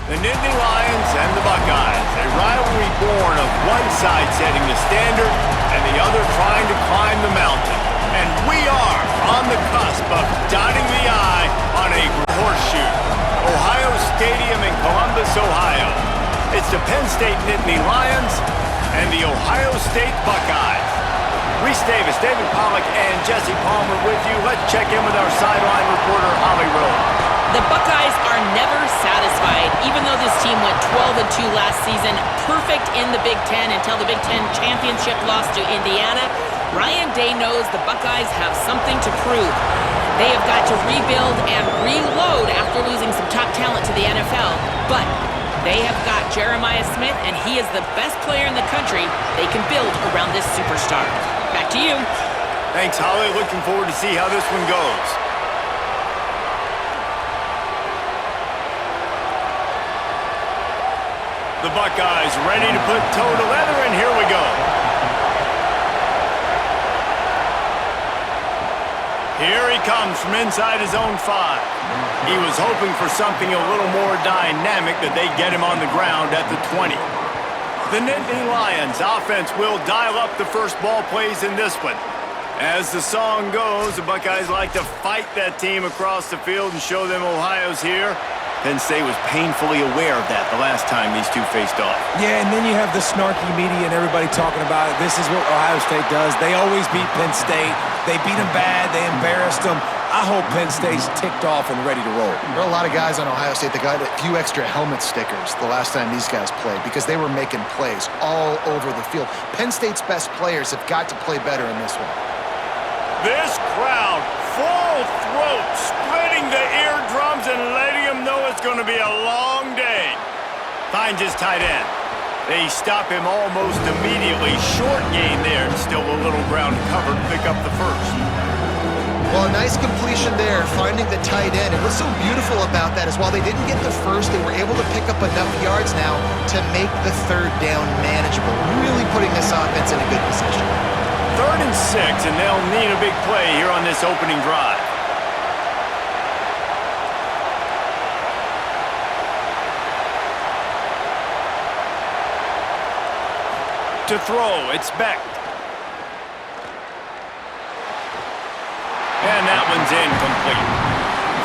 The Nittany Lions and the Buckeyes, a rivalry born of one side setting the standard and the other trying to climb the mountain. And we are on the cusp of dotting the I on a horseshoe. Ohio Stadium in Columbus, Ohio. It's the Penn State Nittany Lions and the Ohio State Buckeyes. Reese Davis, David Pollack, and Jesse Palmer with you. Let's check in with our sideline reporter, Holly Rowe. The Buckeyes are never satisfied, even though this team went 12-2 last season, perfect in the Big Ten until the Big Ten championship loss to Indiana. Ryan Day knows the Buckeyes have something to prove. They have got to rebuild and reload after losing some top talent to the NFL, but they have got Jeremiah Smith, and he is the best player in the country. They can build around this superstar. Back to you. Thanks, Holly. Looking forward to see how this one goes. The Buckeyes ready to put toe to leather, and here we go. Here he comes from inside his own 5. He was hoping for something a little more dynamic, that they'd get him on the ground at the 20. The Nittany Lions offense will dial up the first ball plays in this one. As the song goes, the Buckeyes like to fight that team across the field and show them Ohio's here. Penn State was painfully aware of that the last time these two faced off. Yeah, and then you have the snarky media and everybody talking about it. This is what Ohio State does. They always beat Penn State. They beat them bad. They embarrassed them. I hope Penn State's ticked off and ready to roll. There are a lot of guys on Ohio State that got a few extra helmet stickers the last time these guys played because they were making plays all over the field. Penn State's best players have got to play better in this one. This crowd, full throat, splitting the eardrums and letting them know it's going to be a long day. Finds his tight end. They stop him almost immediately. Short gain there, and still a little ground covered to pick up the first. Well, a nice completion there, finding the tight end. And what's so beautiful about that is while they didn't get the first, they were able to pick up enough yards now to make the third down manageable, really putting this offense in a good position. 3rd and 6, and they'll need a big play here on this opening drive. To throw, it's Beck. And that one's incomplete.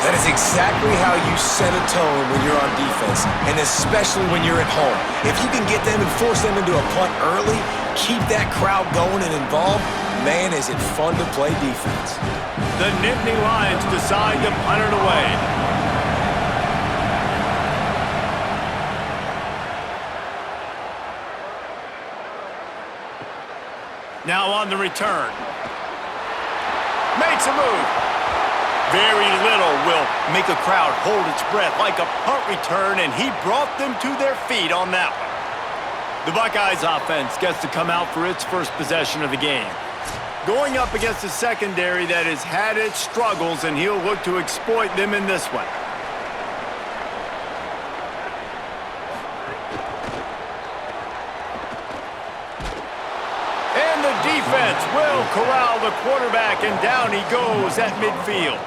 That is exactly how you set a tone when you're on defense, and especially when you're at home. If you can get them and force them into a punt early, keep that crowd going and involved, man, is it fun to play defense. The Nittany Lions decide to punt it away. Now on the return. Makes a move. Very little will make a crowd hold its breath like a punt return, and he brought them to their feet on that one. The Buckeyes offense gets to come out for its first possession of the game. Going up against a secondary that has had its struggles, and he'll look to exploit them in this one. And the defense will corral the quarterback, and down he goes at midfield.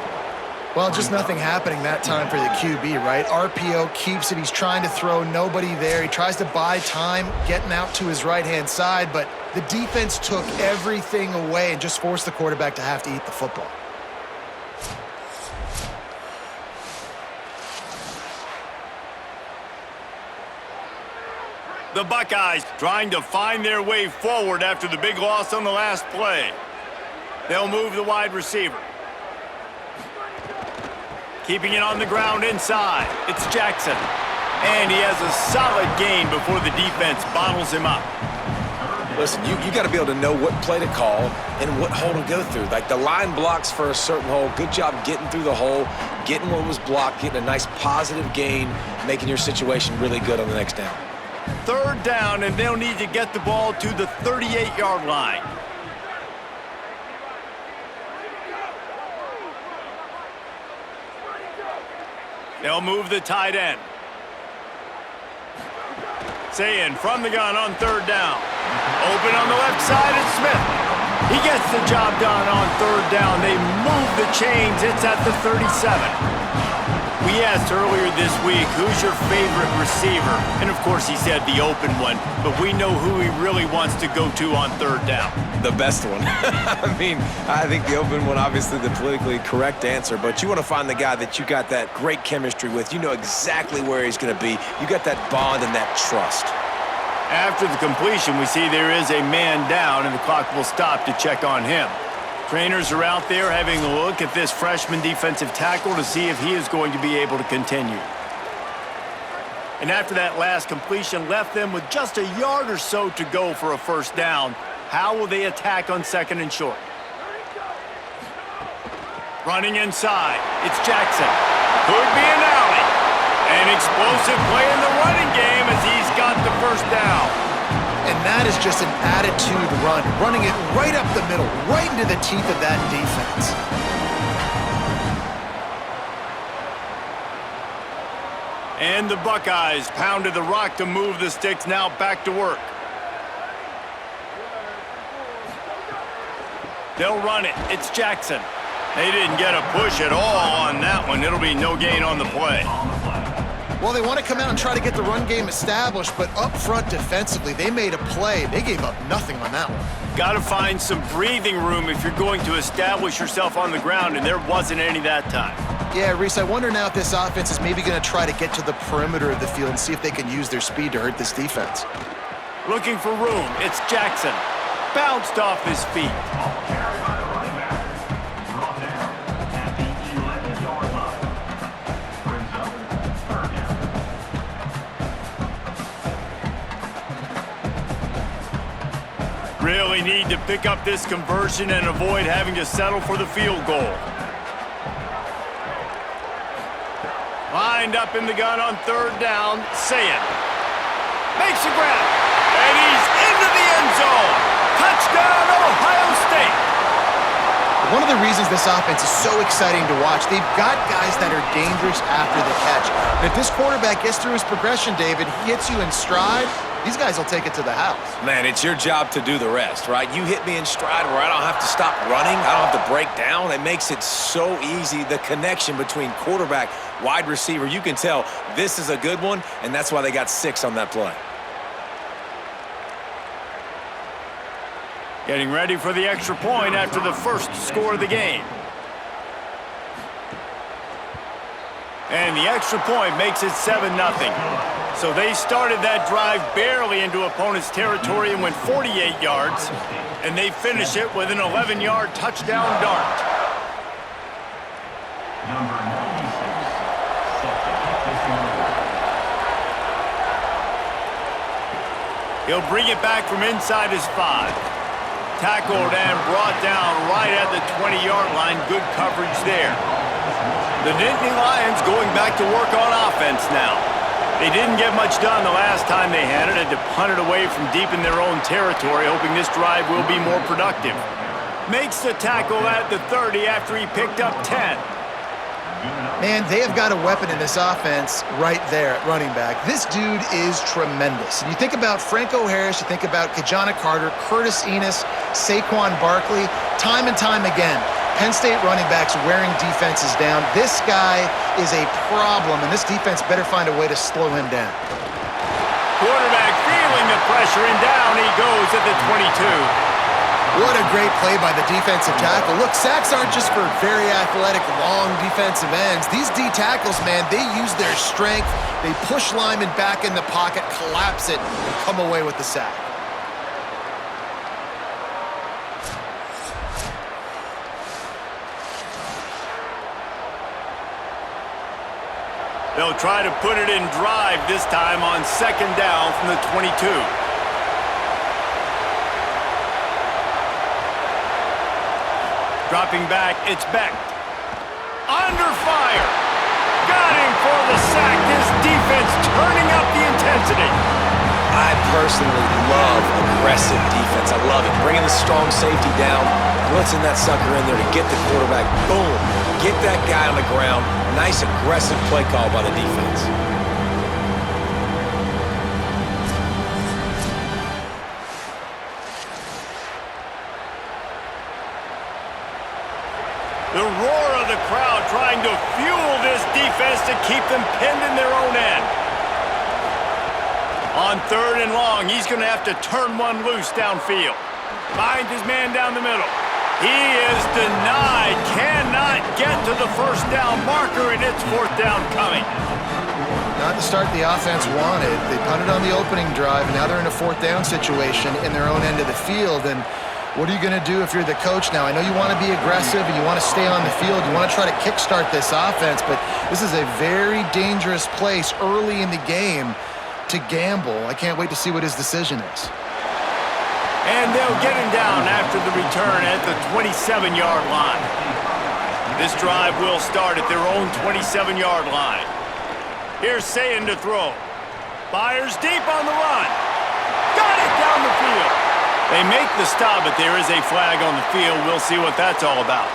Well, just nothing happening that time for the QB, right? RPO keeps it. He's trying to throw, nobody there. He tries to buy time, getting out to his right-hand side, but the defense took everything away and just forced the quarterback to have to eat the football. The Buckeyes trying to find their way forward after the big loss on the last play. They'll move the wide receiver. Keeping it on the ground inside. It's Jackson. And he has a solid gain before the defense bottles him up. Listen, you got to be able to know what play to call and what hole to go through. Like the line blocks for a certain hole. Good job getting through the hole, getting what was blocked, getting a nice positive gain, making your situation really good on the next down. 3rd down, and they'll need to get the ball to the 38-yard line. They'll move the tight end. Sayin from the gun on 3rd down. Open on the left side, it's Smith. He gets the job done on 3rd down. They move the chains. It's at the 37. We asked earlier this week, who's your favorite receiver? And of course he said the open one, but we know who he really wants to go to on third down. The best one. I mean, I think the open one, obviously the politically correct answer, but you want to find the guy that you got that great chemistry with. You know exactly where he's going to be. You got that bond and that trust. After the completion, we see there is a man down, and the clock will stop to check on him. Trainers are out there having a look at this freshman defensive tackle to see if he is going to be able to continue. And after that last completion left them with just a yard or so to go for a first down. How will they attack on second and short? Running inside, it's Jackson. Could be an alley. An explosive play in the running game as he's got the first down. And that is just an attitude run, running it right up the middle, right into the teeth of that defense. And the Buckeyes pounded the rock to move the sticks, now back to work. They'll run it. It's Jackson. They didn't get a push at all on that one. It'll be no gain on the play. Well, they want to come out and try to get the run game established, but up front defensively, they made a play. They gave up nothing on that one. Got to find some breathing room if you're going to establish yourself on the ground, and there wasn't any that time. Yeah, Reese, I wonder now if this offense is maybe going to try to get to the perimeter of the field and see if they can use their speed to hurt this defense. Looking for room. It's Jackson. Bounced off his feet. Really need to pick up this conversion and avoid having to settle for the field goal. Lined up in the gun on third down, Sayin. Makes a grab, and he's into the end zone. Touchdown, Ohio State. One of the reasons this offense is so exciting to watch, they've got guys that are dangerous after the catch. And if this quarterback gets through his progression, David, he hits you in stride, these guys will take it to the house. Man, it's your job to do the rest, right? You hit me in stride where I don't have to stop running. I don't have to break down. It makes it so easy, the connection between quarterback, wide receiver. You can tell this is a good one, and that's why they got 6 on that play. Getting ready for the extra point after the first score of the game. And the extra point makes it 7-0. So they started that drive barely into opponent's territory and went 48 yards. And they finish it with an 11-yard touchdown dart. He'll bring it back from inside his 5. Tackled and brought down right at the 20-yard line. Good coverage there. The Nittany Lions going back to work on offense now. They didn't get much done the last time they had it. Had to punt it away from deep in their own territory, hoping this drive will be more productive. Makes the tackle at the 30 after he picked up 10. Man, they have got a weapon in this offense right there at running back. This dude is tremendous. And you think about Franco Harris, you think about Kajana Carter, Curtis Enos, Saquon Barkley, time and time again, Penn State running backs wearing defenses down. This guy is a problem, and this defense better find a way to slow him down. Quarterback feeling the pressure, and down he goes at the 22. What a great play by the defensive tackle. Look, sacks aren't just for very athletic, long defensive ends. These D tackles, man, they use their strength. They push linemen back in the pocket, collapse it, and come away with the sack. They'll try to put it in drive this time on second down from the 22. Dropping back, it's Beck. Under fire. Got him for the sack. This defense turning up the intensity. I personally love aggressive defense. I love it. Bringing the strong safety down, blitzing that sucker in there to get the quarterback. Boom. Get that guy on the ground. Nice aggressive play call by the defense. The roar of the crowd trying to fuel this defense to keep them pinned in their own end. On 3rd and long, he's going to have to turn one loose downfield. Finds his man down the middle. He is denied. Cannot get to the first down marker, and it's 4th down coming. Not the start the offense wanted. They punted on the opening drive, and now they're in a 4th down situation in their own end of the field. And what are you going to do if you're the coach now? I know you want to be aggressive and you want to stay on the field. You want to try to kickstart this offense, but this is a very dangerous place early in the game to gamble. I can't wait to see what his decision is. And they'll get him down after the return at the 27-yard line. This drive will start at their own 27-yard line. Here's Sayin to throw. Fires deep on the run. Got it down the field. They make the stop, but there is a flag on the field. We'll see what that's all about.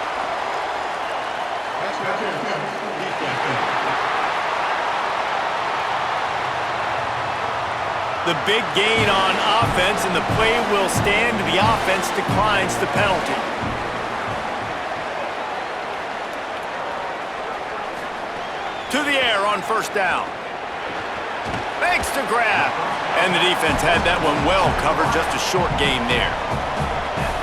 The big gain on offense, and the play will stand. The offense declines the penalty. To the air on 1st down. Makes the grab. And the defense had that one well covered, just a short gain there.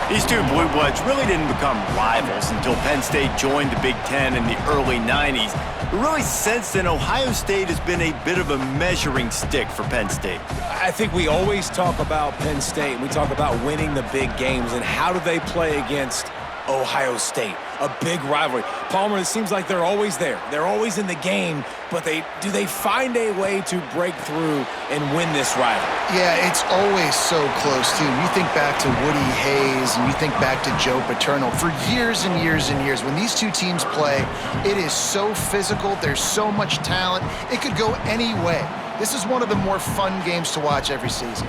These two Blue Bloods really didn't become rivals until Penn State joined the Big Ten in the early 90s. But really, since then, Ohio State has been a bit of a measuring stick for Penn State. I think we always talk about Penn State, and we talk about winning the big games, and how do they play against Ohio State, a big rivalry. Palmer, it seems like they're always there. They're always in the game, but do they find a way to break through and win this rivalry? Yeah, it's always so close, too. You think back to Woody Hayes, and you think back to Joe Paterno. For years and years and years, when these two teams play, it is so physical. There's so much talent. It could go any way. This is one of the more fun games to watch every season.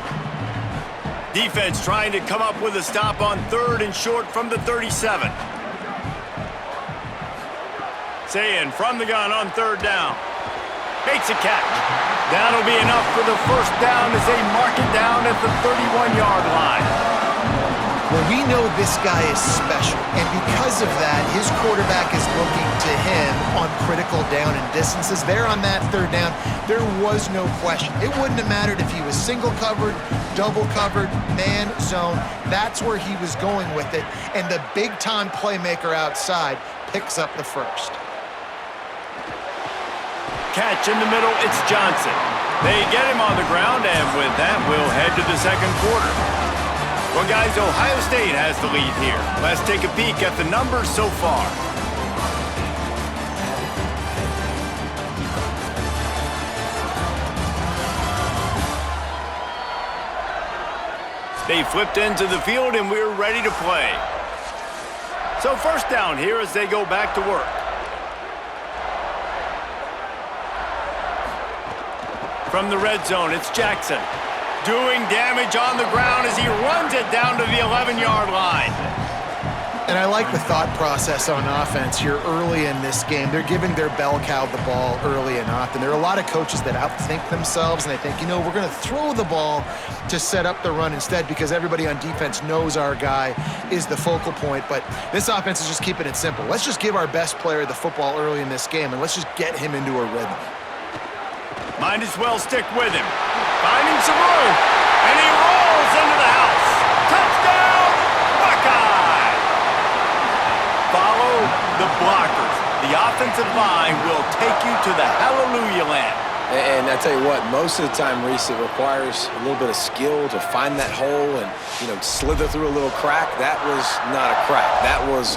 Defense trying to come up with a stop on 3rd and short from the 37. Sayin from the gun on 3rd down. Makes a catch. That'll be enough for the 1st down as they mark it down at the 31-yard line. Well, we know this guy is special, and because of that, his quarterback is looking to him on critical down and distances. There on that 3rd down, there was no question. It wouldn't have mattered if he was single covered, double covered, man, zone. That's where he was going with it, and the big-time playmaker outside picks up the 1st. Catch in the middle, it's Johnson. They get him on the ground, and with that, we'll head to the 2nd quarter. Well, guys, Ohio State has the lead here. Let's take a peek at the numbers so far. They flipped into the field, and we're ready to play. So 1st down here as they go back to work. From the red zone, it's Jackson. Doing damage on the ground as he runs it down to the 11-yard line. And I like the thought process on offense here early in this game. They're giving their bell cow the ball early and often. There are a lot of coaches that outthink themselves, and they think, we're going to throw the ball to set up the run instead because everybody on defense knows our guy is the focal point. But this offense is just keeping it simple. Let's just give our best player the football early in this game, and let's just get him into a rhythm. Might as well stick with him. Finding some room, and he rolls into the house. Touchdown, Buckeye! Follow the blockers. The offensive line will take you to the hallelujah land. And I tell you what, most of the time, Reese, it requires a little bit of skill to find that hole and, slither through a little crack. That was not a crack. That was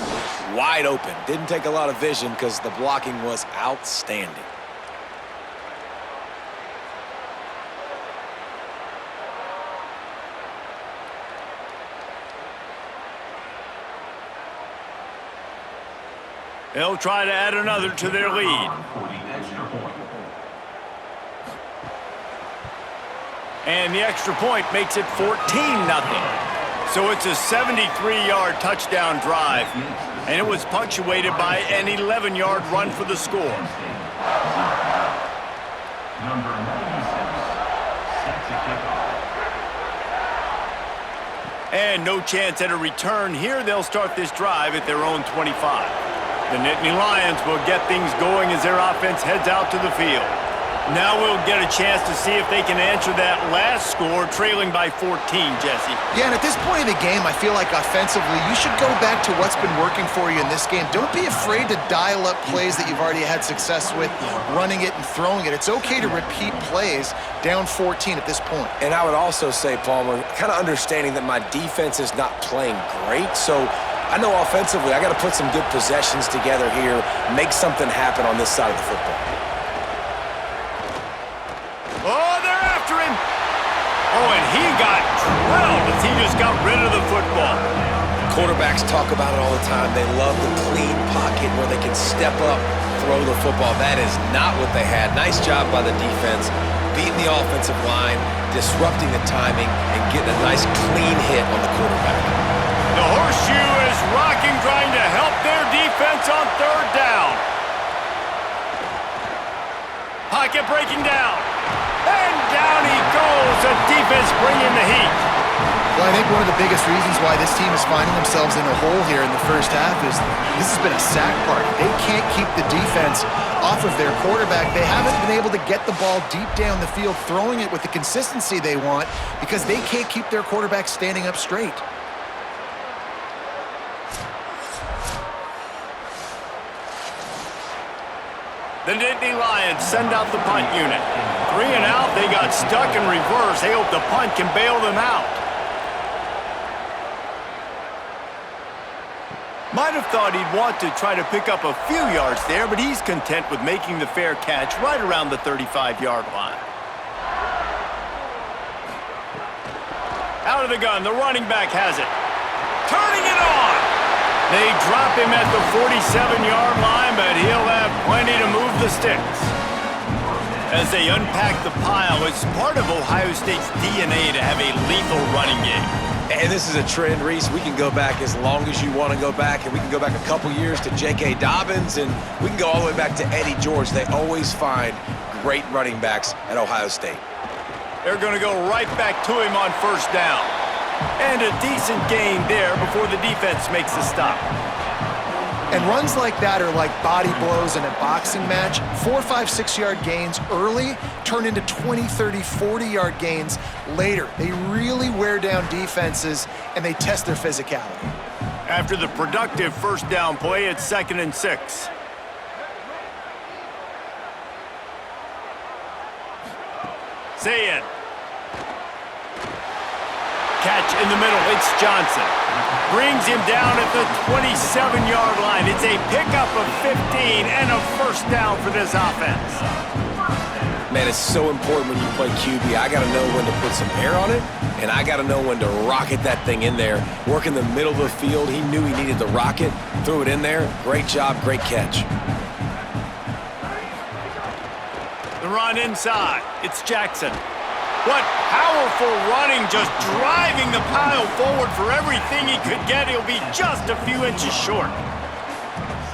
wide open. Didn't take a lot of vision because the blocking was outstanding. They'll try to add another to their lead. And the extra point makes it 14-0. So it's a 73-yard touchdown drive, and it was punctuated by an 11-yard run for the score. Number 96 set to kick off. And no chance at a return here. They'll start this drive at their own 25. The Nittany Lions will get things going as their offense heads out to the field. Now we'll get a chance to see if they can answer that last score, trailing by 14, Jesse. Yeah, and at this point in the game, I feel like offensively, you should go back to what's been working for you in this game. Don't be afraid to dial up plays that you've already had success with, running it and throwing it. It's okay to repeat plays down 14 at this point. And I would also say, Palmer, kind of understanding that my defense is not playing great, so I know offensively I got to put some good possessions together here, make something happen on this side of the football. Oh, they're after him. Oh, and he got drilled as he just got rid of the football. Quarterbacks talk about it all the time. They love the clean pocket where they can step up, throw the football. That is not what they had. Nice job by the defense, beating the offensive line, disrupting the timing, and getting a nice clean hit on the quarterback. The horseshoe is rocking, trying to help their defense on third down. Pocket breaking down. And down he goes. The defense bringing the heat. Well, I think one of the biggest reasons why this team is finding themselves in a hole here in the first half is this has been a sack party. They can't keep the defense off of their quarterback. They haven't been able to get the ball deep down the field, throwing it with the consistency they want because they can't keep their quarterback standing up straight. The Nittany Lions send out the punt unit. 3 and out, they got stuck in reverse. They hope the punt can bail them out. Might have thought he'd want to try to pick up a few yards there, but he's content with making the fair catch right around the 35-yard line. Out of the gun, the running back has it. Turning it on! They drop him at the 47-yard line, but he'll have plenty to move the sticks. As they unpack the pile, it's part of Ohio State's DNA to have a lethal running game. And this is a trend, Reese. We can go back as long as you want to go back, and we can go back a couple years to J.K. Dobbins, and we can go all the way back to Eddie George. They always find great running backs at Ohio State. They're going to go right back to him on first down. And a decent gain there before the defense makes the stop. And runs like that are like body blows in a boxing match. 4, 5, 6-yard gains early turn into 20, 30, 40-yard gains later. They really wear down defenses, and they test their physicality. After the productive first down play, it's 2nd and 6. Say it. Catch in the middle, it's Johnson. Brings him down at the 27-yard line. It's a pickup of 15 and a first down for this offense. Man, it's so important when you play QB. I got to know when to put some air on it, and I got to know when to rocket that thing in there. Work in the middle of the field. He knew he needed the rocket, threw it in there. Great job, great catch. The run inside, it's Jackson. What powerful running, just driving the pile forward for everything he could get. He'll be just a few inches short.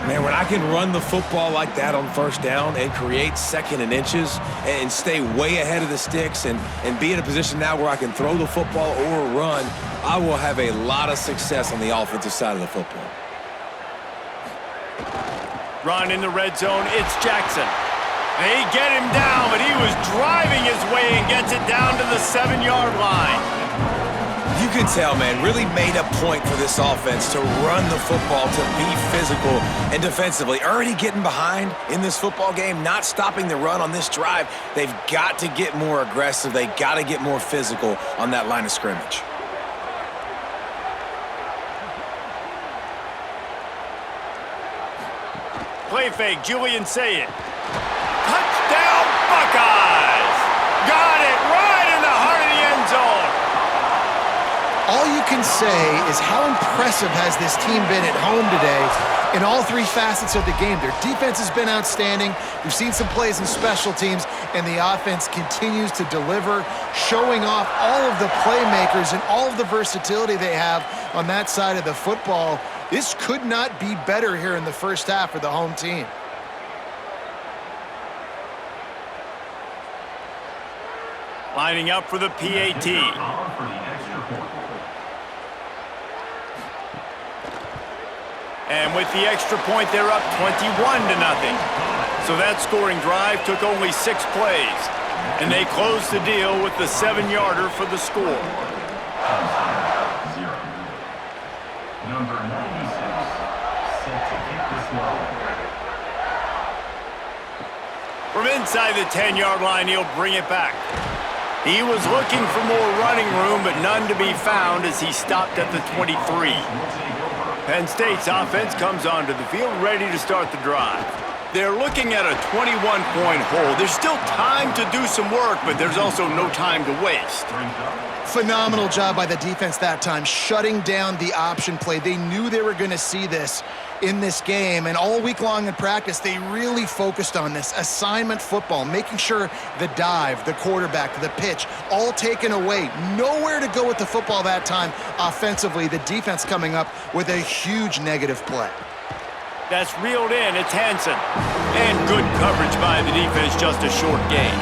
Man, when I can run the football like that on first down and create 2nd and inches and stay way ahead of the sticks and be in a position now where I can throw the football or run, I will have a lot of success on the offensive side of the football. Run in the red zone, it's Jackson. They get him down, but he was driving his way and gets it down to the 7-yard line. You can tell, man, really made a point for this offense to run the football, to be physical and defensively. Already getting behind in this football game, not stopping the run on this drive. They've got to get more aggressive. They got to get more physical on that line of scrimmage. Play fake, Julian Say it. Touchdown, Buckeyes! Got it right in the heart of the end zone. All you can say is how impressive has this team been at home today in all 3 facets of the game. Their defense has been outstanding. We've seen some plays in special teams, and the offense continues to deliver, showing off all of the playmakers and all of the versatility they have on that side of the football. This could not be better here in the first half for the home team. Lining up for the PAT. And with the extra point, they're up 21-0. So that scoring drive took only 6 plays. And they closed the deal with the 7-yarder for the score. Number 96, set to kick this one. From inside the 10-yard line, he'll bring it back. He was looking for more running room, but none to be found as he stopped at the 23. Penn State's offense comes onto the field ready to start the drive. They're looking at a 21-point hole. There's still time to do some work, but there's also no time to waste. Phenomenal job by the defense that time, shutting down the option play. They knew they were going to see this in this game, and all week long in practice, they really focused on this assignment football, making sure the dive, the quarterback, the pitch, all taken away. Nowhere to go with the football that time offensively. The defense coming up with a huge negative play. That's reeled in. It's Hansen. And good coverage by the defense, just a short gain.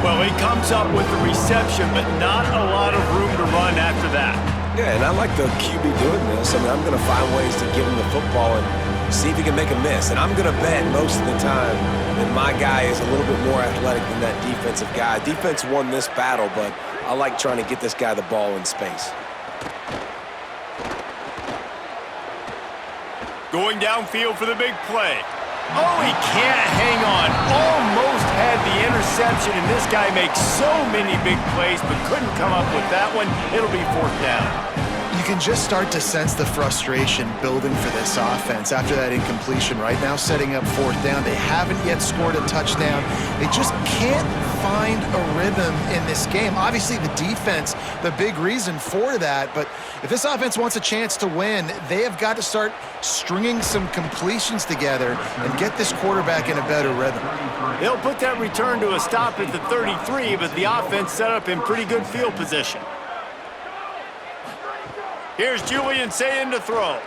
Well, he comes up with the reception, but not a lot of room to run after that. Yeah, and I like the QB doing this. I mean, I'm going to find ways to give him the football and see if he can make a miss. And I'm going to bet most of the time that my guy is a little bit more athletic than that defensive guy. Defense won this battle, but I like trying to get this guy the ball in space. Going downfield for the big play. Oh, he can't hang on. Almost had the interception, and this guy makes so many big plays, but couldn't come up with that one. It'll be 4th down. You can just start to sense the frustration building for this offense after that incompletion. Right now, setting up 4th down. They haven't yet scored a touchdown. They just can't find a rhythm in this game. Obviously, the defense, the big reason for that, but if this offense wants a chance to win, they have got to start stringing some completions together and get this quarterback in a better rhythm. They'll put that return to a stop at the 33, but the offense set up in pretty good field position. Here's Julian Sayin to throw.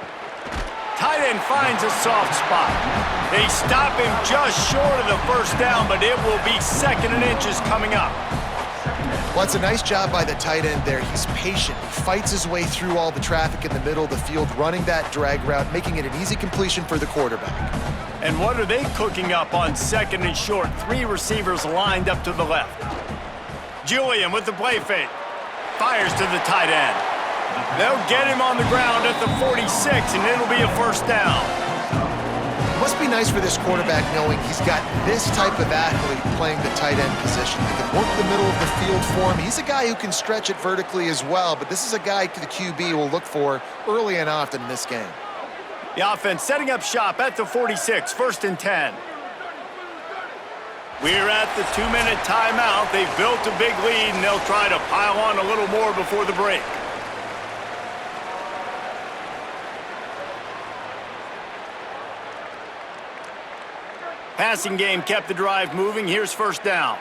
Tight end finds a soft spot. They stop him just short of the 1st down, but it will be 2nd and inches coming up. Well, it's a nice job by the tight end there. He's patient. He fights his way through all the traffic in the middle of the field, running that drag route, making it an easy completion for the quarterback. And what are they cooking up on 2nd and short? 3 receivers lined up to the left. Julian with the play fake. Fires to the tight end. They'll get him on the ground at the 46, and it'll be a 1st down. It must be nice for this quarterback knowing he's got this type of athlete playing the tight end position. He can work the middle of the field for him. He's a guy who can stretch it vertically as well, but this is a guy the QB will look for early and often in this game. The offense setting up shop at the 46, 1st and 10. We're at the 2-minute timeout. They've built a big lead, and they'll try to pile on a little more before the break. Passing game kept the drive moving. Here's 1st down.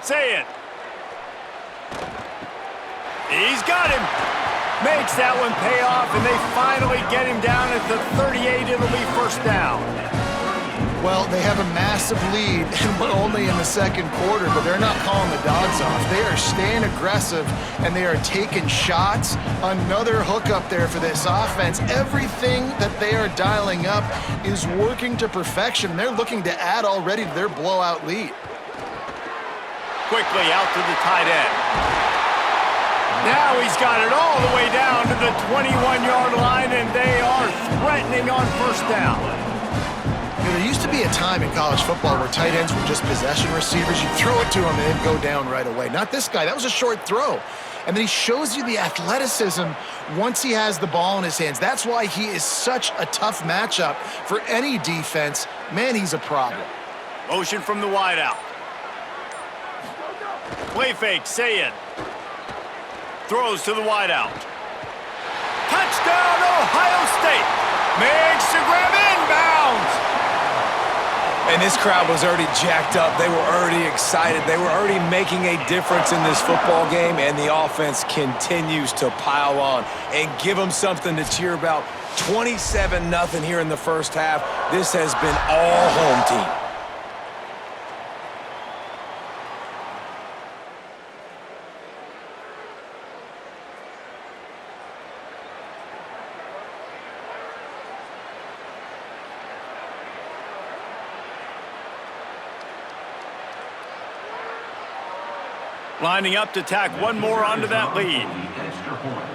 Say it. He's got him. Makes that one pay off, and they finally get him down at the 38. It'll be 1st down. Well, they have a massive lead, and we're only in the 2nd quarter, but they're not calling the dogs off. They are staying aggressive, and they are taking shots. Another hook up there for this offense. Everything that they are dialing up is working to perfection. They're looking to add already to their blowout lead. Quickly out to the tight end. Now he's got it all the way down to the 21-yard line, and they are threatening on 1st down. There used to be a time in college football where tight ends were just possession receivers. You throw it to him and they'd go down right away. Not this guy. That was a short throw. And then he shows you the athleticism once he has the ball in his hands. That's why he is such a tough matchup for any defense. Man, he's a problem. Motion from the wideout. Play fake, say it. Throws to the wideout. Touchdown, Ohio State. Makes the grab inbounds. And this crowd was already jacked up. They were already excited. They were already making a difference in this football game, and the offense continues to pile on and give them something to cheer about. 27-0 here in the 1st half. This has been all home team. Lining up to tack one more onto that lead. Extra point.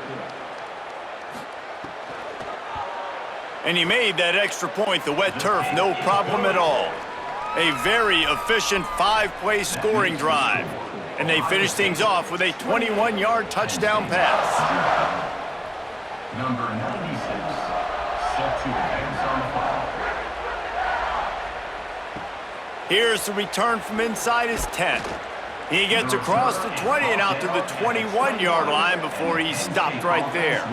And he made that extra point, the wet turf, no problem at all. A very efficient 5-play scoring drive. And they finish things off with a 21-yard touchdown pass. Number 96, set to advance on foul. Here's the return from inside his 10. He gets across the 20 and out to the 21-yard line before he's stopped right there.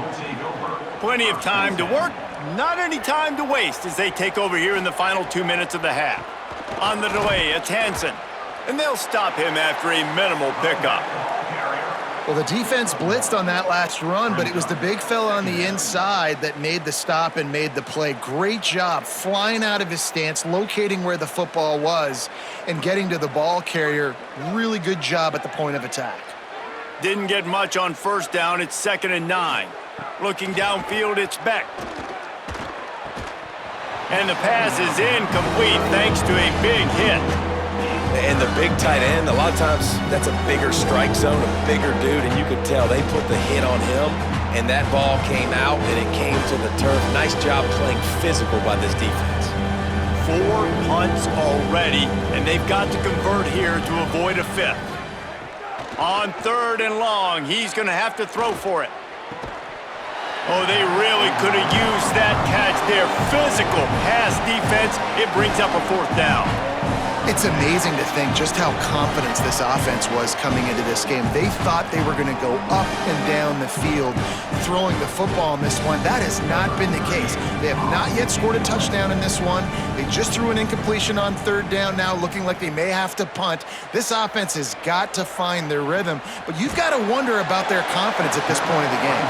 Plenty of time to work, not any time to waste as they take over here in the final 2 minutes of the half. On the delay, it's Hansen, and they'll stop him after a minimal pickup. Well, the defense blitzed on that last run, but it was the big fella on the inside that made the stop and made the play. Great job flying out of his stance, locating where the football was, and getting to the ball carrier. Really good job at the point of attack. Didn't get much on first down. It's 2nd and 9. Looking downfield, it's Beck. And the pass is incomplete thanks to a big hit. And the big tight end, a lot of times that's a bigger strike zone, a bigger dude, and you could tell they put the hit on him, and that ball came out, and it came to the turf. Nice job playing physical by this defense. 4 punts already, and they've got to convert here to avoid a 5th. On 3rd and long, he's going to have to throw for it. Oh, they really could have used that catch there. Physical pass defense. It brings up a 4th down. It's amazing to think just how confident this offense was coming into this game. They thought they were going to go up and down the field throwing the football in this one. That has not been the case. They have not yet scored a touchdown in this one. They just threw an incompletion on 3rd down now, looking like they may have to punt. This offense has got to find their rhythm, but you've got to wonder about their confidence at this point of the game.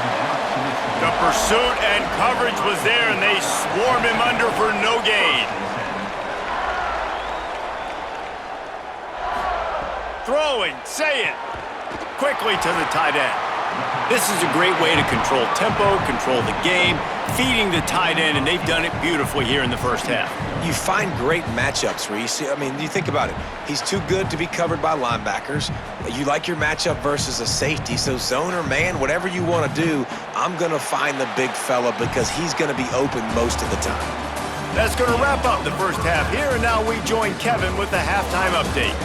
The pursuit and coverage was there, and they swarm him under for no gain. Throwing, say it, quickly to the tight end. This is a great way to control tempo, control the game, feeding the tight end, and they've done it beautifully here in the first half. You find great matchups where you see, you think about it. He's too good to be covered by linebackers. You like your matchup versus a safety, so zone or man, whatever you want to do, I'm going to find the big fella because he's going to be open most of the time. That's going to wrap up the first half here, and now we join Kevin with the halftime update.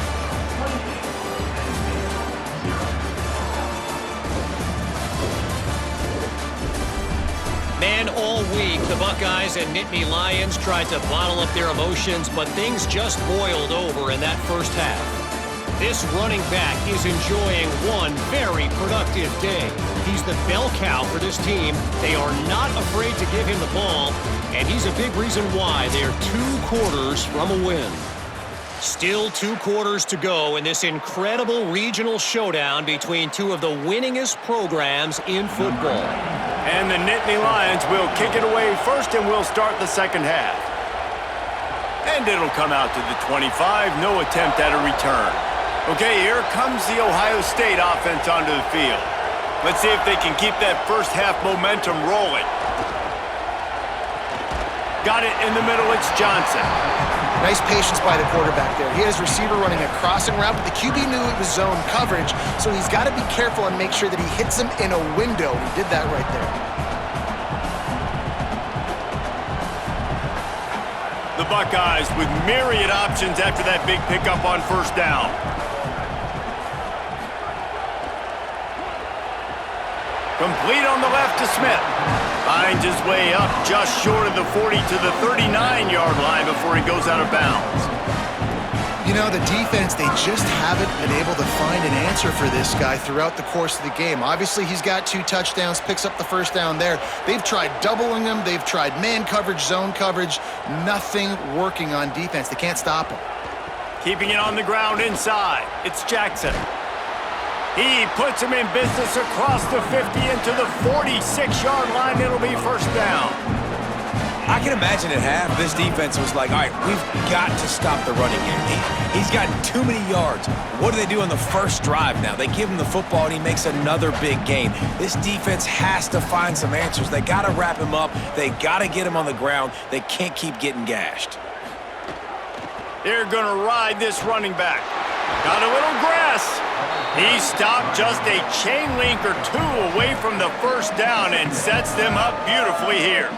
Man, all week, the Buckeyes and Nittany Lions tried to bottle up their emotions, but things just boiled over in that first half. This running back is enjoying one very productive day. He's the bell cow for this team. They are not afraid to give him the ball, and he's a big reason why they're 2 quarters from a win. Still 2 quarters to go in this incredible regional showdown between 2 of the winningest programs in football. And the Nittany Lions will kick it away first, and we'll start the second half. And it'll come out to the 25, no attempt at a return. Okay, here comes the Ohio State offense onto the field. Let's see if they can keep that first half momentum rolling. Got it in the middle, it's Johnson. Nice patience by the quarterback there. He has receiver running a crossing route, but the QB knew it was zone coverage, so he's got to be careful and make sure that he hits him in a window. He did that right there. The Buckeyes with myriad options after that big pickup on first down. Complete on the left to Smith. Finds his way up just short of the 40 to the 39-yard line before he goes out of bounds. You know, the defense, they just haven't been able to find an answer for this guy throughout the course of the game. Obviously, he's got 2 touchdowns, picks up the first down there. They've tried doubling him. They've tried man coverage, zone coverage. Nothing working on defense. They can't stop him. Keeping it on the ground inside. It's Jackson. He puts him in business across the 50 into the 46-yard line. It'll be first down. I can imagine at half, this defense was like, all right, we've got to stop the running game. He's gotten too many yards. What do they do on the first drive now? They give him the football, and he makes another big gain. This defense has to find some answers. They got to wrap him up. They got to get him on the ground. They can't keep getting gashed. They're going to ride this running back. Got a little grass. He stopped just a chain link or two away from the first down and sets them up beautifully here.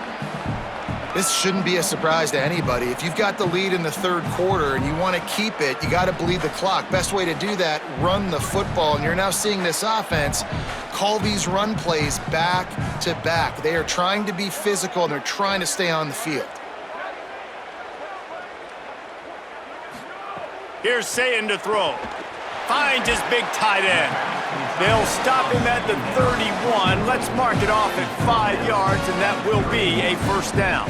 This shouldn't be a surprise to anybody. If you've got the lead in the third quarter and you want to keep it, you got to bleed the clock. Best way to do that, run the football. And you're now seeing this offense call these run plays back to back. They are trying to be physical and they're trying to stay on the field. Here's Sayin to throw. Finds his big tight end. They'll stop him at the 31. Let's mark it off at 5 yards, and that will be a first down.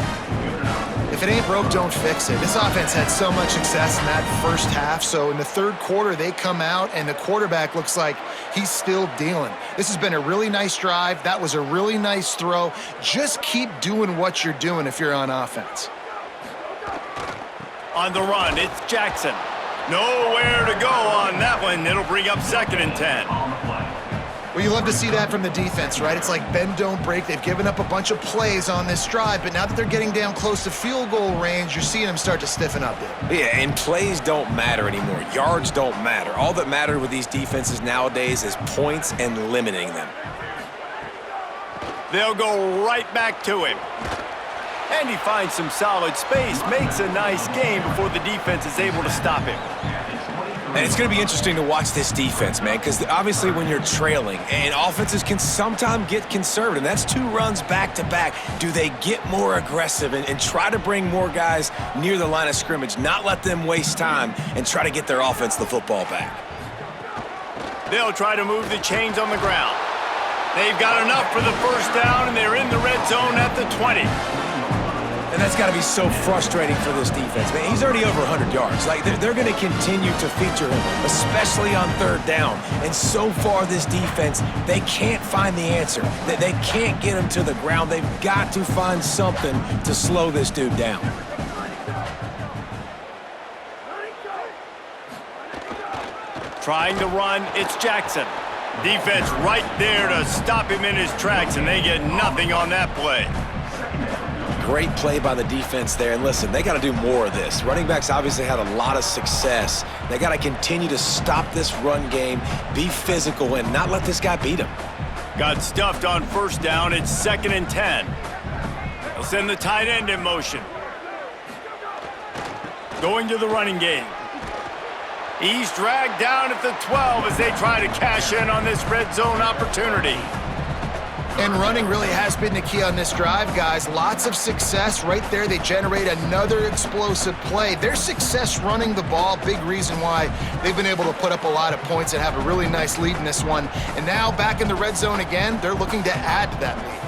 If it ain't broke, don't fix it. This offense had so much success in that first half, so in the third quarter, they come out, and the quarterback looks like he's still dealing. This has been a really nice drive. That was a really nice throw. Just keep doing what you're doing if you're on offense. On the run, it's Jackson. Nowhere to go on that one. It'll bring up 2nd and 10. Well, you love to see that from the defense, right? It's like bend, don't break. They've given up a bunch of plays on this drive, but now that they're getting down close to field goal range, you're seeing them start to stiffen up there. Yeah, and plays don't matter anymore. Yards don't matter. All that matters with these defenses nowadays is points and limiting them. They'll go right back to him. And he finds some solid space, makes a nice game before the defense is able to stop him. And it's going to be interesting to watch this defense, man, because obviously when you're trailing, and offenses can sometimes get conservative. That's 2 runs back-to-back. Do they get more aggressive and try to bring more guys near the line of scrimmage, not let them waste time, and try to get their offense the football back? They'll try to move the chains on the ground. They've got enough for the first down, and they're in the red zone at the 20. And that's got to be so frustrating for this defense, man. He's already over 100 yards. Like, they're going to continue to feature him, especially on 3rd down. And so far, this defense, they can't find the answer. They can't get him to the ground. They've got to find something to slow this dude down. Trying to run, it's Jackson. Defense right there to stop him in his tracks, and they get nothing on that play. Great play by the defense there. And listen, they got to do more of this. Running backs obviously had a lot of success. They got to continue to stop this run game, be physical, and not let this guy beat him. Got stuffed on 1st down. It's 2nd and 10. They'll send the tight end in motion. Going to the running game. He's dragged down at the 12 as they try to cash in on this red zone opportunity. And running really has been the key on this drive, guys. Lots of success right there. They generate another explosive play. Their success running the ball, big reason why they've been able to put up a lot of points and have a really nice lead in this one. And now back in the red zone again, they're looking to add to that lead.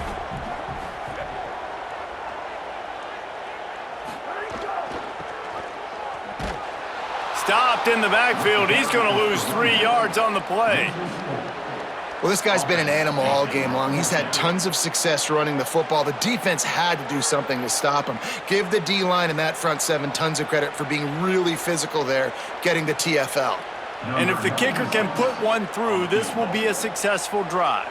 Stopped in the backfield. He's going to lose 3 yards on the play. Well, this guy's been an animal all game long. He's had tons of success running the football. The defense had to do something to stop him. Give the D-line and that front 7 tons of credit for being really physical there, getting the TFL. And if the kicker can put one through, this will be a successful drive.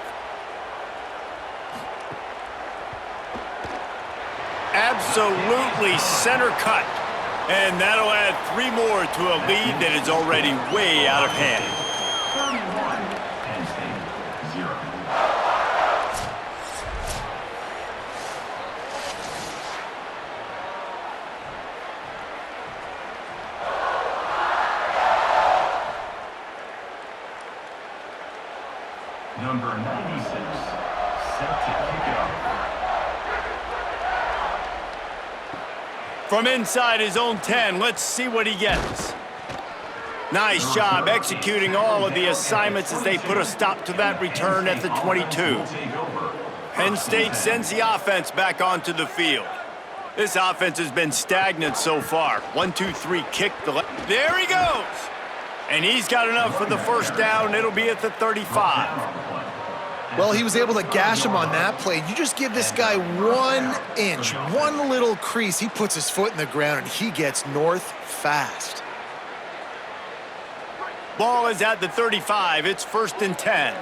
Absolutely center cut. And that'll add 3 more to a lead that is already way out of hand. 31, Penn State, 0. Number 96, set to kick off. From inside his own 10, let's see what he gets. Nice job executing all of the assignments as they put a stop to that return at the 22. Penn State sends the offense back onto the field. This offense has been stagnant so far. 1, 2, 3, kick the left. There he goes! And he's got enough for the first down. It'll be at the 35. Well, he was able to gash him on that play. You just give this guy 1 inch, one little crease. He puts his foot in the ground, and he gets north fast. Ball is at the 35. It's 1st and 10.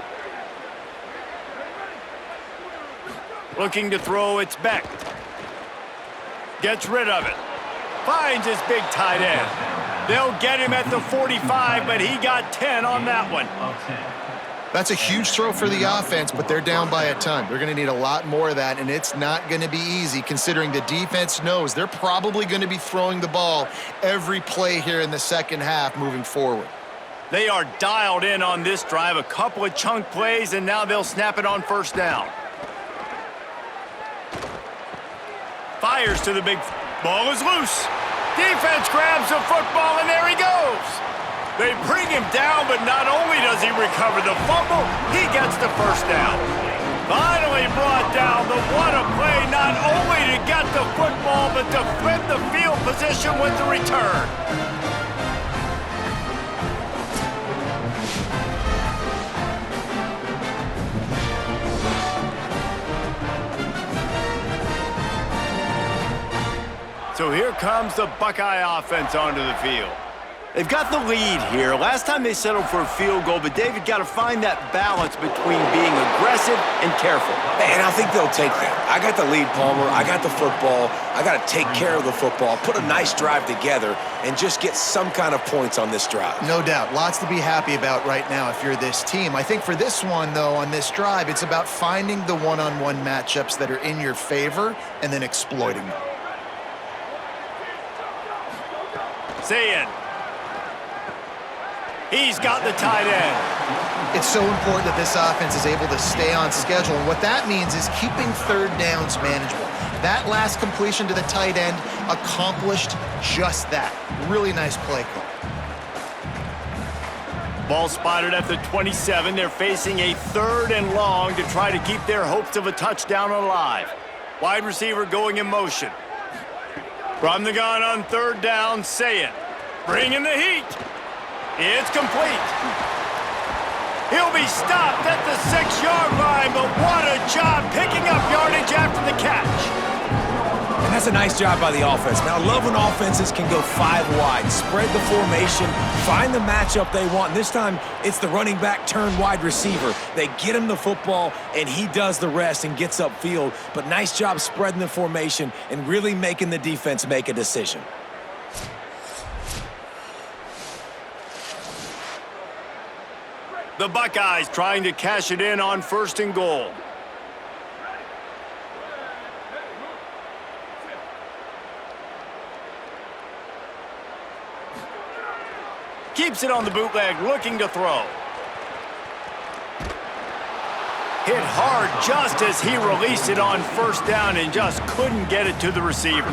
Looking to throw, it's Beck. Gets rid of it. Finds his big tight end. They'll get him at the 45, but he got 10 on that one. That's a huge throw for the offense, but they're down by a ton. They're going to need a lot more of that, and it's not going to be easy considering the defense knows they're probably going to be throwing the ball every play here in the second half moving forward. They are dialed in on this drive, a couple of chunk plays, and now they'll snap it on first down. Fires to the big... Ball is loose. Defense grabs the football, and there he goes. They bring him down, but not only does he recover the fumble, he gets the first down. Finally brought down, but what a play, not only to get the football, but to flip the field position with the return. So here comes the Buckeye offense onto the field. They've got the lead here. Last time they settled for a field goal, but David got to find that balance between being aggressive and careful. And I think they'll take that. I got the lead, Palmer. I got the football. I got to take care of the football, put a nice drive together, and just get some kind of points on this drive. No doubt. Lots to be happy about right now if you're this team. I think for this one, though, on this drive, it's about finding the one-on-one matchups that are in your favor and then exploiting them. Saying. He's got the tight end. It's so important that this offense is able to stay on schedule, and what that means is keeping third downs manageable. That last completion to the tight end accomplished just that. Really nice play call. Ball spotted at the 27. They're facing a 3rd and long to try to keep their hopes of a touchdown alive. Wide receiver going in motion. From the gun on 3rd down, Saying. Bringing the heat. It's complete. He'll be stopped at the 6-yard line, but what a job picking up yardage after the catch. And that's a nice job by the offense. Now, I love when offenses can go 5 wide, spread the formation, find the matchup they want. And this time, it's the running back turned wide receiver. They get him the football, and he does the rest and gets upfield. But nice job spreading the formation and really making the defense make a decision. The Buckeyes trying to cash it in on 1st and goal. Keeps it on the bootleg, looking to throw. Hit hard just as he released it on 1st down and just couldn't get it to the receiver.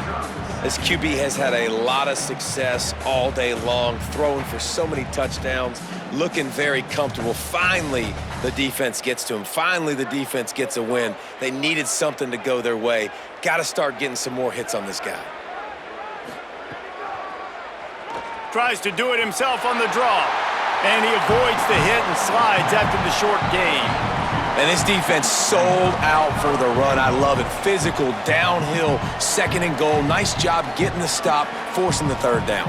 This QB has had a lot of success all day long, throwing for so many touchdowns, looking very comfortable. Finally, the defense gets to him. Finally, the defense gets a win. They needed something to go their way. Got to start getting some more hits on this guy. Tries to do it himself on the draw, and he avoids the hit and slides after the short gain. And this defense sold out for the run. I love it. Physical, downhill, 2nd and goal. Nice job getting the stop, forcing the 3rd down.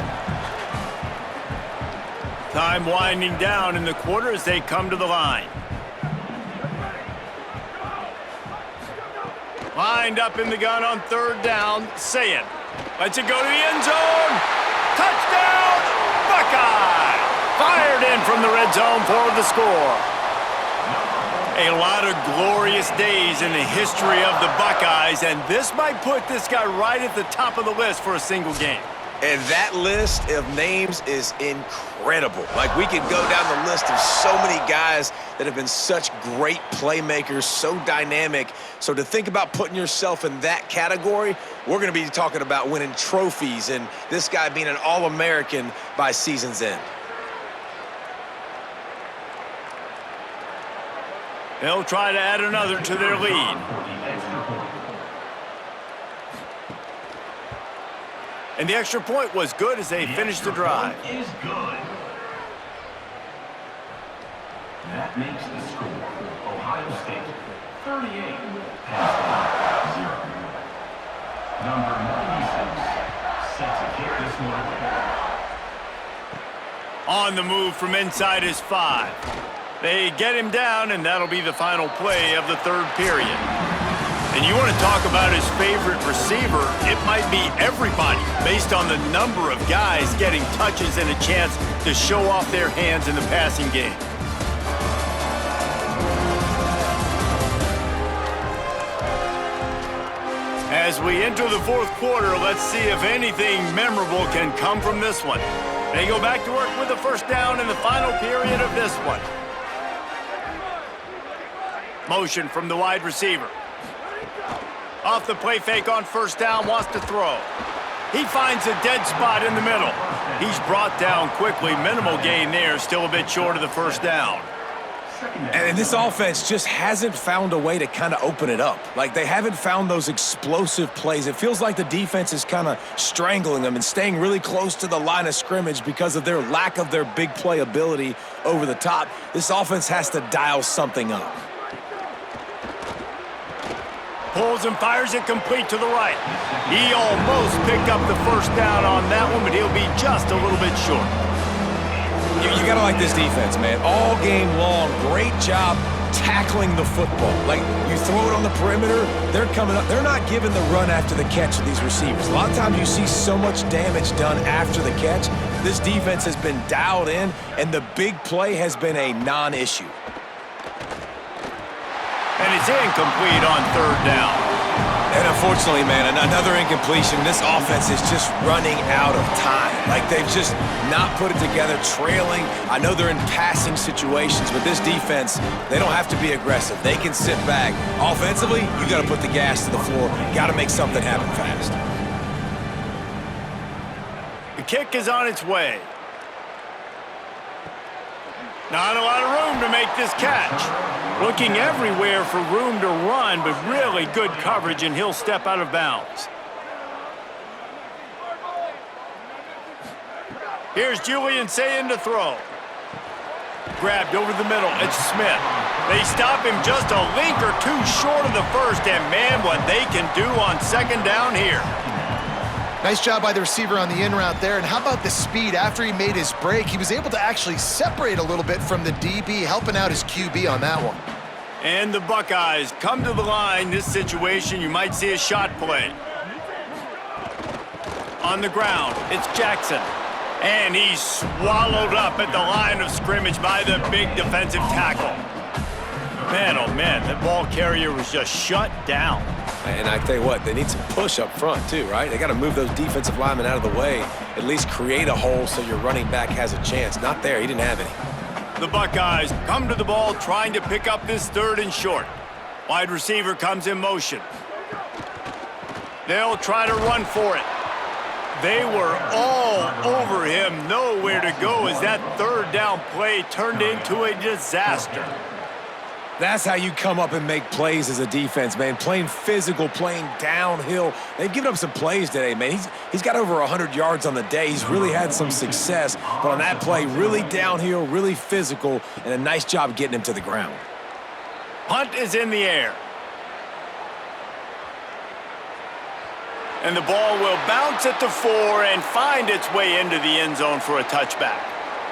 Time winding down in the quarter as they come to the line. Lined up in the gun on 3rd down, Saying. Lets it go to the end zone. Touchdown, Buckeye! Fired in from the red zone for the score. A lot of glorious days in the history of the Buckeyes, and this might put this guy right at the top of the list for a single game. And that list of names is incredible. Like, we could go down the list of so many guys that have been such great playmakers, so dynamic. So to think about putting yourself in that category, we're going to be talking about winning trophies and this guy being an All-American by season's end. They'll try to add another to their lead. And the extra point was good as they finished the drive. Is good. That makes the score Ohio State 38, Penn State 0. Number 96 set to kick this one away. On the move from inside his 5. They get him down, and that'll be the final play of the 3rd period. And you want to talk about his favorite receiver, it might be everybody based on the number of guys getting touches and a chance to show off their hands in the passing game. As we enter the fourth quarter, let's see if anything memorable can come from this one. They go back to work with a first down in the final period of this one. Motion from the wide receiver. Off the play fake on first down, wants to throw. He finds a dead spot in the middle. He's brought down quickly. Minimal gain there, still a bit short of the first down. And this offense just hasn't found a way to kind of open it up. Like, they haven't found those explosive plays. It feels like the defense is kind of strangling them and staying really close to the line of scrimmage because of their lack of their big play ability over the top. This offense has to dial something up. Pulls and fires it complete to the right. He almost picked up the first down on that one, but he'll be just a little bit short. You gotta like this defense, man. All game long, great job tackling the football. Like, you throw it on the perimeter, they're coming up. They're not giving the run after the catch to these receivers. A lot of times you see so much damage done after the catch. This defense has been dialed in, and the big play has been a non-issue. And it's incomplete on third down. And unfortunately, man, another incompletion. This offense is just running out of time. Like, they've just not put it together, trailing. I know they're in passing situations, but this defense, they don't have to be aggressive. They can sit back. Offensively, you got to put the gas to the floor. Got to make something happen fast. The kick is on its way. Not a lot of room to make this catch. Looking everywhere for room to run, but really good coverage, and he'll step out of bounds. Here's Julian saying to throw. Grabbed over the middle. It's Smith. They stop him just a link or two short of the first, and man, what they can do on second down here. Nice job by the receiver on the in route there. And how about the speed? After he made his break, he was able to actually separate a little bit from the DB, helping out his QB on that one. And the Buckeyes come to the line. This situation, you might see a shot play. On the ground, it's Jackson. And he's swallowed up at the line of scrimmage by the big defensive tackle. Man, oh man, that ball carrier was just shut down. And I tell you what, they need some push up front too, right? They got to move those defensive linemen out of the way, at least create a hole so your running back has a chance. Not there, he didn't have any. The Buckeyes come to the ball trying to pick up this third and short. Wide receiver comes in motion. They'll try to run for it. They were all over him, nowhere to go as that third down play turned into a disaster. That's how you come up and make plays as a defense, man. Playing physical, playing downhill. They've given up some plays today, man. He's got over 100 yards on the day. He's really had some success. But on that play, really downhill, really physical, and a nice job getting him to the ground. Punt is in the air. And the ball will bounce at the 4 and find its way into the end zone for a touchback.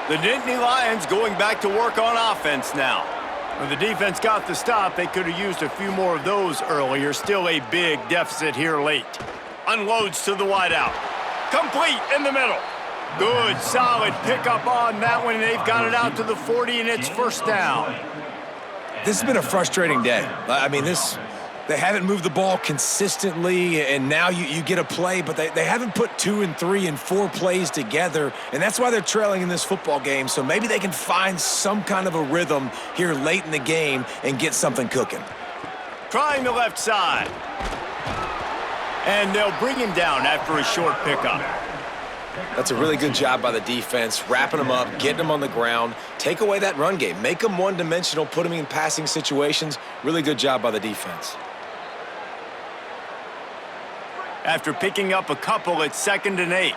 The Nittany Lions going back to work on offense now. When the defense got the stop, they could have used a few more of those earlier. Still a big deficit here late. Unloads to the wideout. Complete in the middle. Good, solid pickup on that one. They've got it out to the 40, and it's first down. This has been a frustrating day. I mean, they haven't moved the ball consistently, and now you get a play, but they haven't put 2 and 3 and 4 plays together, and that's why they're trailing in this football game. So maybe they can find some kind of a rhythm here late in the game and get something cooking. Trying the left side. And they'll bring him down after a short pickup. That's a really good job by the defense, wrapping them up, getting them on the ground. Take away that run game. Make them one-dimensional, put them in passing situations. Really good job by the defense. After picking up a couple, it's 2nd and 8.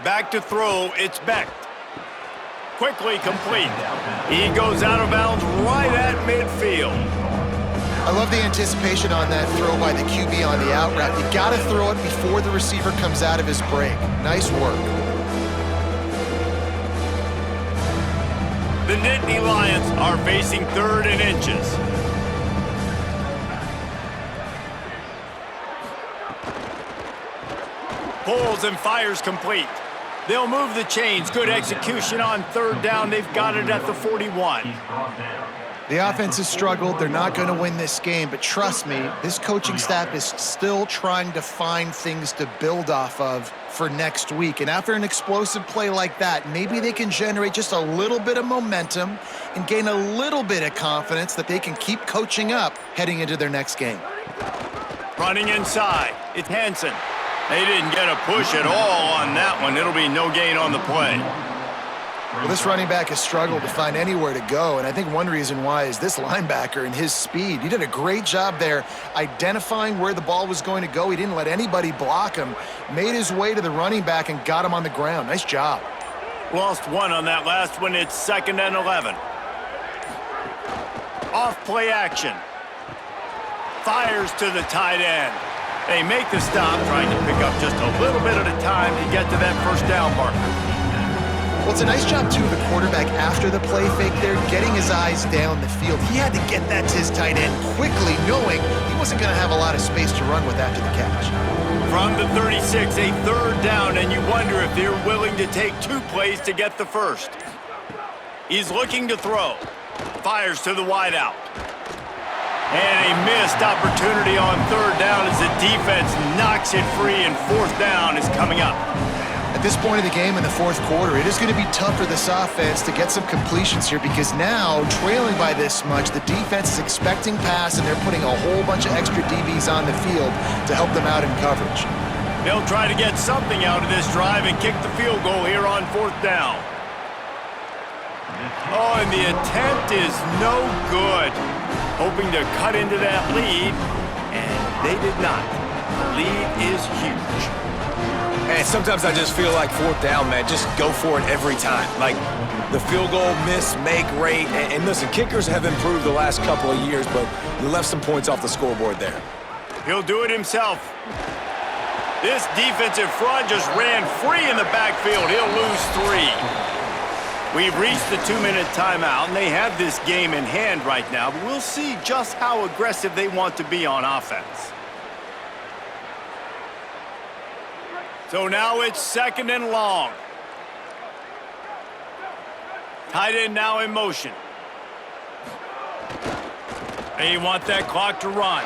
Back to throw, it's Beck. Quickly complete. He goes out of bounds right at midfield. I love the anticipation on that throw by the QB on the out route. You got to throw it before the receiver comes out of his break. Nice work. The Nittany Lions are facing 3rd and inches. Pulls and fires complete. They'll move the chains. Good execution on 3rd down. They've got it at the 41. The offense has struggled. They're not going to win this game, but trust me, this coaching staff is still trying to find things to build off of for next week. And after an explosive play like that, maybe they can generate just a little bit of momentum and gain a little bit of confidence that they can keep coaching up heading into their next game. Running inside, it's Hansen. They didn't get a push at all on that one. It'll be no gain on the play. Well, this running back has struggled to find anywhere to go, and I think one reason why is this linebacker and his speed. He did a great job there identifying where the ball was going to go. He didn't let anybody block him, made his way to the running back and got him on the ground. Nice job. Lost one on that last one. It's 2nd and 11. Off play action. Fires to the tight end. They make the stop, trying to pick up just a little bit at a time to get to that 1st down marker. Well, it's a nice job, too, of the quarterback after the play fake there, getting his eyes down the field. He had to get that to his tight end quickly, knowing he wasn't going to have a lot of space to run with after the catch. From the 36, a 3rd down, and you wonder if they're willing to take 2 plays to get the 1st. He's looking to throw. Fires to the wideout. And a missed opportunity on 3rd down as the defense knocks it free, and 4th down is coming up. At this point of the game in the 4th quarter, it is going to be tough for this offense to get some completions here because now, trailing by this much, the defense is expecting pass, and they're putting a whole bunch of extra DBs on the field to help them out in coverage. They'll try to get something out of this drive and kick the field goal here on 4th down. Oh, and the attempt is no good. Hoping to cut into that lead, and they did not. The lead is huge. And sometimes I just feel like 4th down, man, just go for it every time. Like the field goal miss, make rate, and listen, kickers have improved the last couple of years, but you left some points off the scoreboard there. He'll do it himself. This defensive front just ran free in the backfield. He'll lose 3. We've reached the 2-minute timeout, and they have this game in hand right now, but we'll see just how aggressive they want to be on offense. So now it's 2nd and long. Tight end now in motion. They want that clock to run.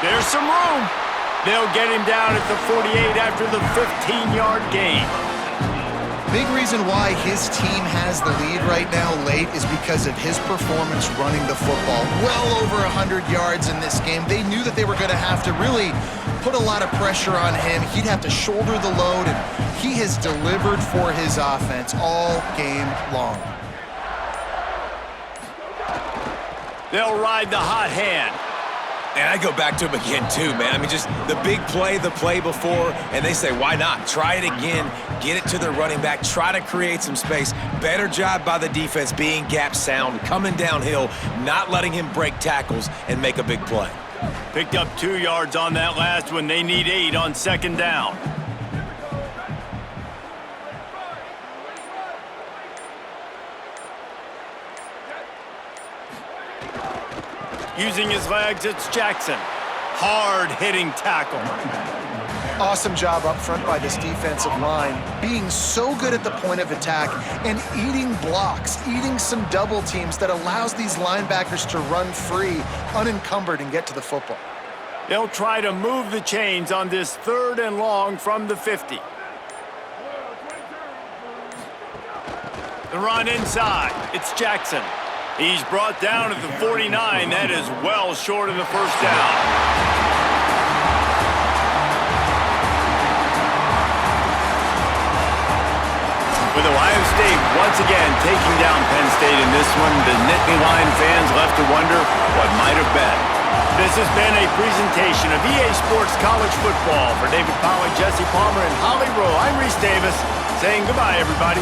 There's some room. They'll get him down at the 48 after the 15-yard gain. Big reason why his team has the lead right now late is because of his performance running the football. Well over 100 yards in this game. They knew that they were going to have to really put a lot of pressure on him. He'd have to shoulder the load, and he has delivered for his offense all game long. They'll ride the hot hand. And I go back to him again, too, man. I mean, just the big play, the play before, and they say, why not? Try it again, get it to their running back, try to create some space. Better job by the defense being gap sound, coming downhill, not letting him break tackles and make a big play. Picked up 2 yards on that last one. They need 8 on 2nd down. Using his legs, it's Jackson. Hard-hitting tackle. Awesome job up front by this defensive line, being so good at the point of attack and eating blocks, eating some double teams that allows these linebackers to run free, unencumbered, and get to the football. They'll try to move the chains on this 3rd and long from the 50. The run inside, it's Jackson. He's brought down at the 49. That is well short of the 1st down. With Ohio State once again taking down Penn State in this one, the Nittany Lion fans left to wonder what might have been. This has been a presentation of EA Sports College Football. For David Pollack, Jesse Palmer, and Holly Rowe, I'm Reese Davis saying goodbye, everybody.